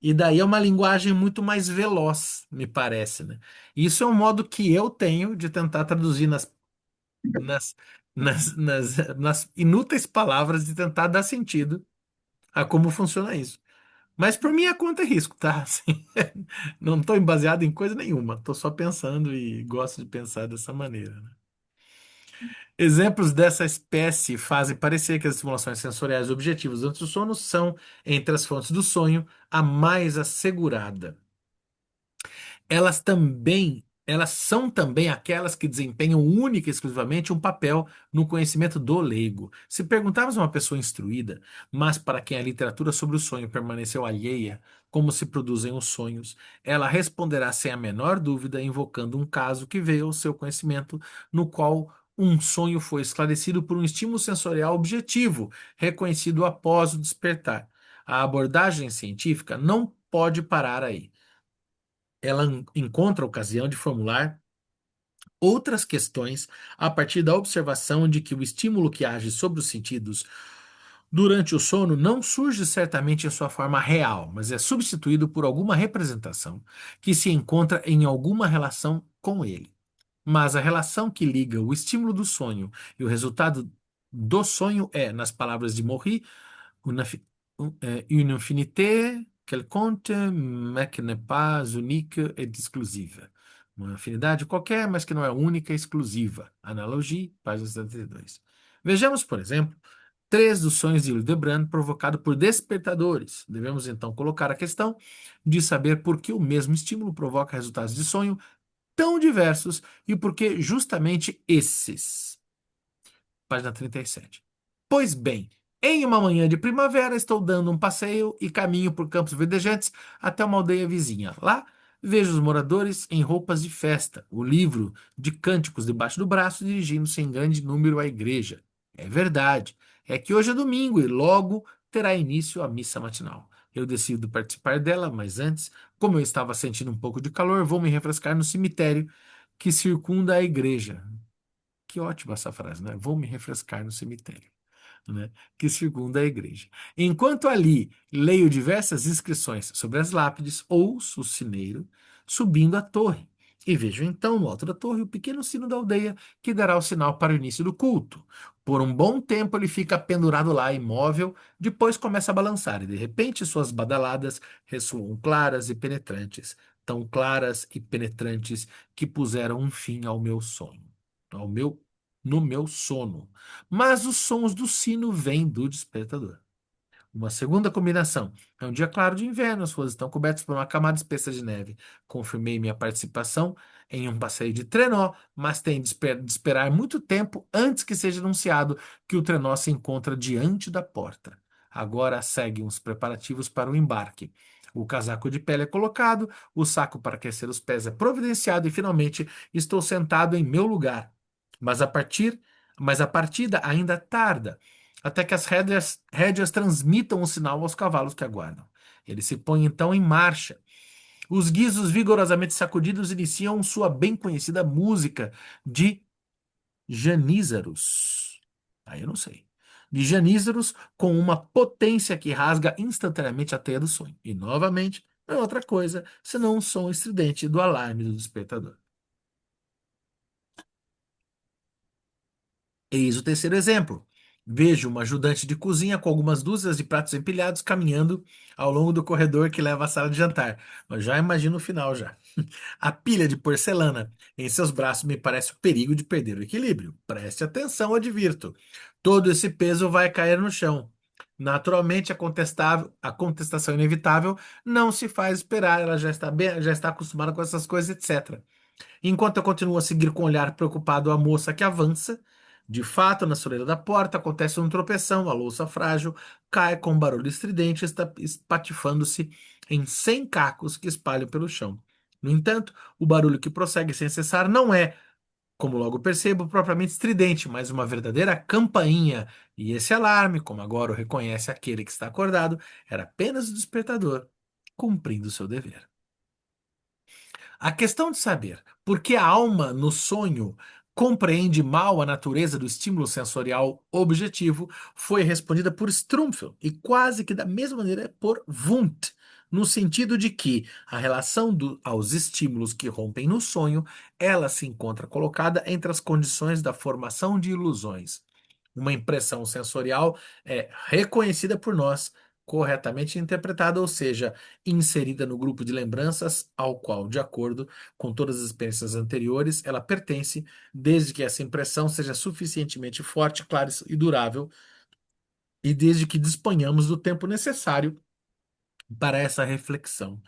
E daí é uma linguagem muito mais veloz, me parece, né? Isso é um modo que eu tenho de tentar traduzir nas, nas inúteis palavras de tentar dar sentido a como funciona isso. Mas por minha conta é risco, tá? Assim, não estou baseado em coisa nenhuma. Estou só pensando e gosto de pensar dessa maneira, né? Exemplos dessa espécie fazem parecer que as estimulações sensoriais objetivas durante o sono são, entre as fontes do sonho, a mais assegurada. Elas são também aquelas que desempenham única e exclusivamente um papel no conhecimento do leigo. Se perguntarmos a uma pessoa instruída, mas para quem a literatura sobre o sonho permaneceu alheia, como se produzem os sonhos, ela responderá sem a menor dúvida, invocando um caso que veio ao seu conhecimento, no qual um sonho foi esclarecido por um estímulo sensorial objetivo, reconhecido após o despertar. A abordagem científica não pode parar aí. Ela encontra a ocasião de formular outras questões a partir da observação de que o estímulo que age sobre os sentidos durante o sono não surge certamente em sua forma real, mas é substituído por alguma representação que se encontra em alguma relação com ele. Mas a relação que liga o estímulo do sonho e o resultado do sonho é, nas palavras de Maury, une infinité quelconque, mais que n'est pas unique et exclusive. Uma afinidade qualquer, mas que não é única e exclusiva. Analogia, página 72. Vejamos, por exemplo, três dos sonhos de Hildebrand provocados por despertadores. Devemos então colocar a questão de saber por que o mesmo estímulo provoca resultados de sonho tão diversos e por que justamente esses. Página 37. Pois bem, em uma manhã de primavera, estou dando um passeio e caminho por campos verdejantes até uma aldeia vizinha. Lá, vejo os moradores em roupas de festa, o livro de cânticos debaixo do braço, dirigindo-se em grande número à igreja. É verdade, é que hoje é domingo e logo terá início a missa matinal. Eu decido participar dela, mas antes, como eu estava sentindo um pouco de calor, vou me refrescar no cemitério que circunda a igreja. Que ótima essa frase, né? Vou me refrescar no cemitério, né? Que circunda a igreja. Enquanto ali leio diversas inscrições sobre as lápides, ouço o sineiro subindo a torre. E vejo então no alto da torre o pequeno sino da aldeia que dará o sinal para o início do culto. Por um bom tempo ele fica pendurado lá, imóvel, depois começa a balançar e de repente suas badaladas ressoam claras e penetrantes, tão claras e penetrantes que puseram um fim ao meu sono, ao meu no meu sono. Mas os sons do sino vêm do despertador. Uma segunda combinação. É um dia claro de inverno, as ruas estão cobertas por uma camada espessa de neve. Confirmei minha participação em um passeio de trenó, mas tem de esperar muito tempo antes que seja anunciado que o trenó se encontra diante da porta. Agora seguem os preparativos para o embarque. O casaco de pele é colocado, o saco para aquecer os pés é providenciado e finalmente estou sentado em meu lugar. Mas a partida ainda tarda até que as rédeas transmitam o sinal aos cavalos que aguardam. Eles se põem então em marcha. Os guizos vigorosamente sacudidos iniciam sua bem conhecida música de janízaros. Aí eu não sei. De janízaros com uma potência que rasga instantaneamente a teia do sonho. E novamente, não é outra coisa senão um som estridente do alarme do despertador. Eis o terceiro exemplo. Vejo uma ajudante de cozinha com algumas dúzias de pratos empilhados caminhando ao longo do corredor que leva à sala de jantar. Eu já imagino o final já. A pilha de porcelana em seus braços me parece o perigo de perder o equilíbrio. Preste atenção, advirto. Todo esse peso vai cair no chão. Naturalmente, a contestação inevitável não se faz esperar. Ela já está acostumada com essas coisas, etc. Enquanto eu continuo a seguir com o olhar preocupado a moça que avança, de fato, na soleira da porta acontece um tropeção, a louça frágil cai com um barulho estridente, espatifando-se em 100 cacos que espalham pelo chão. No entanto, o barulho que prossegue sem cessar não é, como logo percebo, propriamente estridente, mas uma verdadeira campainha. E esse alarme, como agora o reconhece aquele que está acordado, era apenas o despertador, cumprindo seu dever. A questão de saber por que a alma no sonho compreende mal a natureza do estímulo sensorial objetivo foi respondida por Strumpf e quase que da mesma maneira por Wundt, no sentido de que a relação aos estímulos que rompem no sonho, ela se encontra colocada entre as condições da formação de ilusões. Uma impressão sensorial é reconhecida por nós corretamente interpretada, ou seja, inserida no grupo de lembranças ao qual, de acordo com todas as experiências anteriores, ela pertence, desde que essa impressão seja suficientemente forte, clara e durável, e desde que disponhamos do tempo necessário para essa reflexão.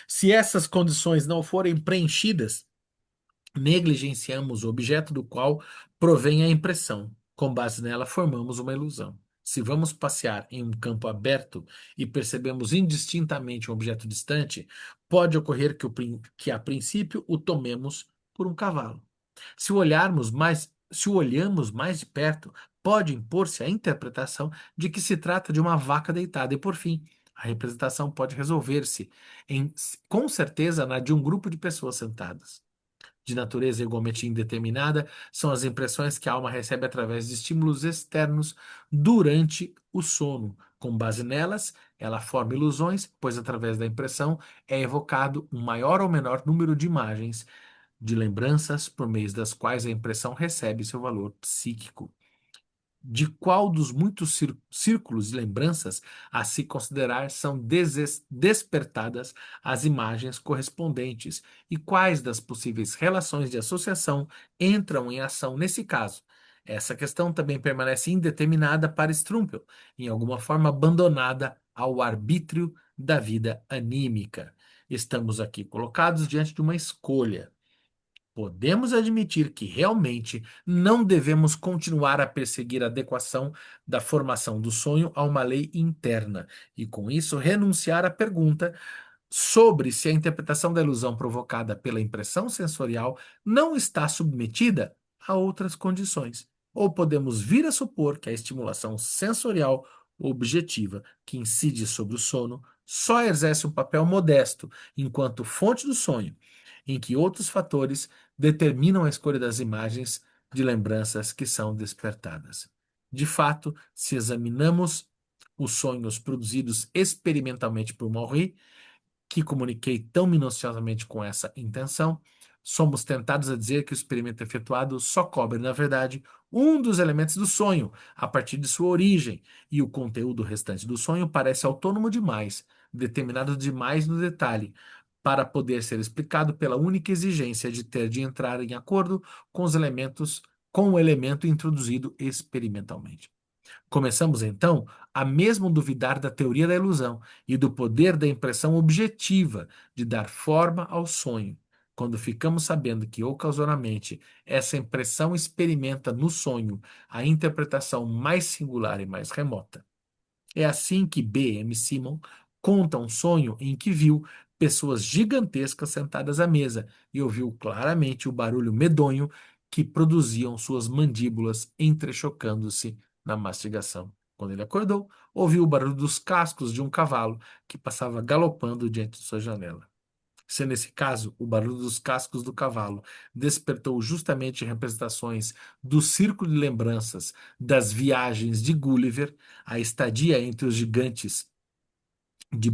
Se essas condições não forem preenchidas, negligenciamos o objeto do qual provém a impressão. Com base nela, formamos uma ilusão. Se vamos passear em um campo aberto e percebemos indistintamente um objeto distante, pode ocorrer que a princípio o tomemos por um cavalo. Se o olhamos mais de perto, pode impor-se a interpretação de que se trata de uma vaca deitada e, por fim, a representação pode resolver-se com certeza na de um grupo de pessoas sentadas. De natureza igualmente indeterminada são as impressões que a alma recebe através de estímulos externos durante o sono. Com base nelas, ela forma ilusões, pois através da impressão é evocado um maior ou menor número de imagens, de lembranças, por meio das quais a impressão recebe seu valor psíquico. De qual dos muitos círculos de lembranças a se considerar são despertadas as imagens correspondentes e quais das possíveis relações de associação entram em ação nesse caso? Essa questão também permanece indeterminada para Strumpel, em alguma forma abandonada ao arbítrio da vida anímica. Estamos aqui colocados diante de uma escolha. Podemos admitir que realmente não devemos continuar a perseguir a adequação da formação do sonho a uma lei interna e, com isso, renunciar à pergunta sobre se a interpretação da ilusão provocada pela impressão sensorial não está submetida a outras condições. Ou podemos vir a supor que a estimulação sensorial objetiva que incide sobre o sono só exerce um papel modesto enquanto fonte do sonho, em que outros fatores determinam a escolha das imagens de lembranças que são despertadas. De fato, se examinamos os sonhos produzidos experimentalmente por Maury, que comuniquei tão minuciosamente com essa intenção, somos tentados a dizer que o experimento efetuado só cobre, na verdade, um dos elementos do sonho, a partir de sua origem, e o conteúdo restante do sonho parece autônomo demais, determinado demais no detalhe, para poder ser explicado pela única exigência de ter de entrar em acordo com os elementos, com o elemento introduzido experimentalmente. Começamos então a mesmo duvidar da teoria da ilusão e do poder da impressão objetiva de dar forma ao sonho, quando ficamos sabendo que ocasionalmente essa impressão experimenta no sonho a interpretação mais singular e mais remota. É assim que B. M. Simon conta um sonho em que viu pessoas gigantescas sentadas à mesa e ouviu claramente o barulho medonho que produziam suas mandíbulas entrechocando-se na mastigação. Quando ele acordou, ouviu o barulho dos cascos de um cavalo que passava galopando diante de sua janela. Se nesse caso o barulho dos cascos do cavalo despertou justamente representações do círculo de lembranças das viagens de Gulliver, a estadia entre os gigantes de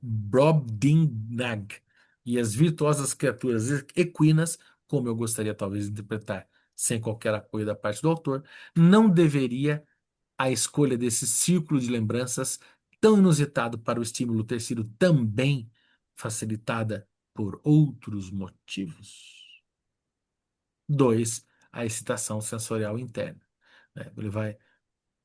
Brobdingnag e as virtuosas criaturas equinas, como eu gostaria talvez de interpretar sem qualquer apoio da parte do autor, não deveria a escolha desse círculo de lembranças tão inusitado para o estímulo ter sido também facilitada por outros motivos. 2. A excitação sensorial interna. Né?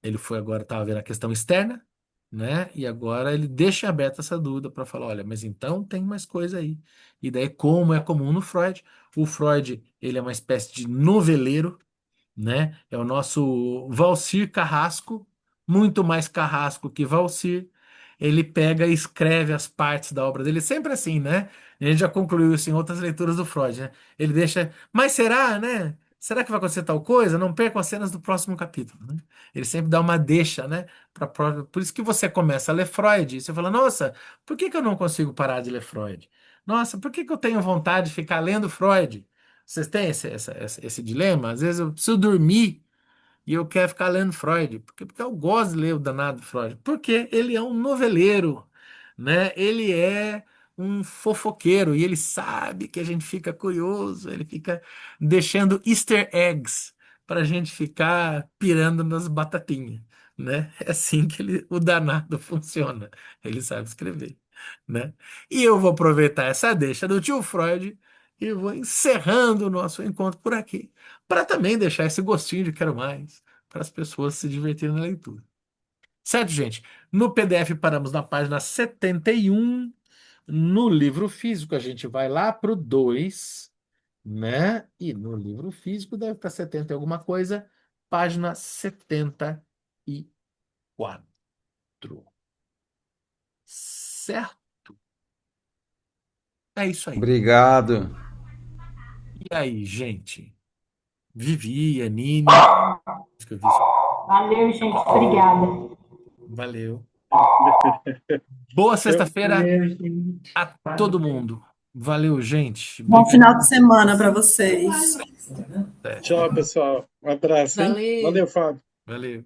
Ele foi agora, estava vendo a questão externa, né? E agora ele deixa aberta essa dúvida para falar, olha, mas então tem mais coisa aí. E daí, como é comum no Freud, o Freud, ele é uma espécie de noveleiro, né? É o nosso Valcir Carrasco, muito mais Carrasco que Valcir. Ele pega e escreve as partes da obra dele, sempre assim, né? A gente já concluiu isso em outras leituras do Freud, né? Ele deixa, mas será, né? Será que vai acontecer tal coisa? Não percam as cenas do próximo capítulo, né? Ele sempre dá uma deixa, né? Por isso que você começa a ler Freud e você fala, nossa, por que que eu não consigo parar de ler Freud? Nossa, por que que eu tenho vontade de ficar lendo Freud? Vocês têm esse dilema? Às vezes eu preciso dormir e eu quero ficar lendo Freud. Porque eu gosto de ler o danado Freud. Porque ele é um noveleiro, né? Ele é um fofoqueiro e ele sabe que a gente fica curioso, ele fica deixando Easter eggs para a gente ficar pirando nas batatinhas. né? É assim que o danado funciona. Ele sabe escrever, né? E eu vou aproveitar essa deixa do tio Freud e vou encerrando o nosso encontro por aqui, para também deixar esse gostinho de quero mais, para as pessoas se divertirem na leitura. Certo, gente? No PDF paramos na página 71. No livro físico a gente vai lá para o 2, né? E no livro físico deve estar 70 e alguma coisa, página 74. Certo? É isso aí. Obrigado. E aí, gente? Vivi, Anine, que eu vi. Valeu, gente. Obrigada. Valeu. Boa Eu, sexta-feira Valeu, gente. a todo mundo. Valeu, gente. Bom Obrigado. final de semana para vocês. tchau, pessoal. Um abraço, hein? Valeu. Valeu, Fábio. Valeu.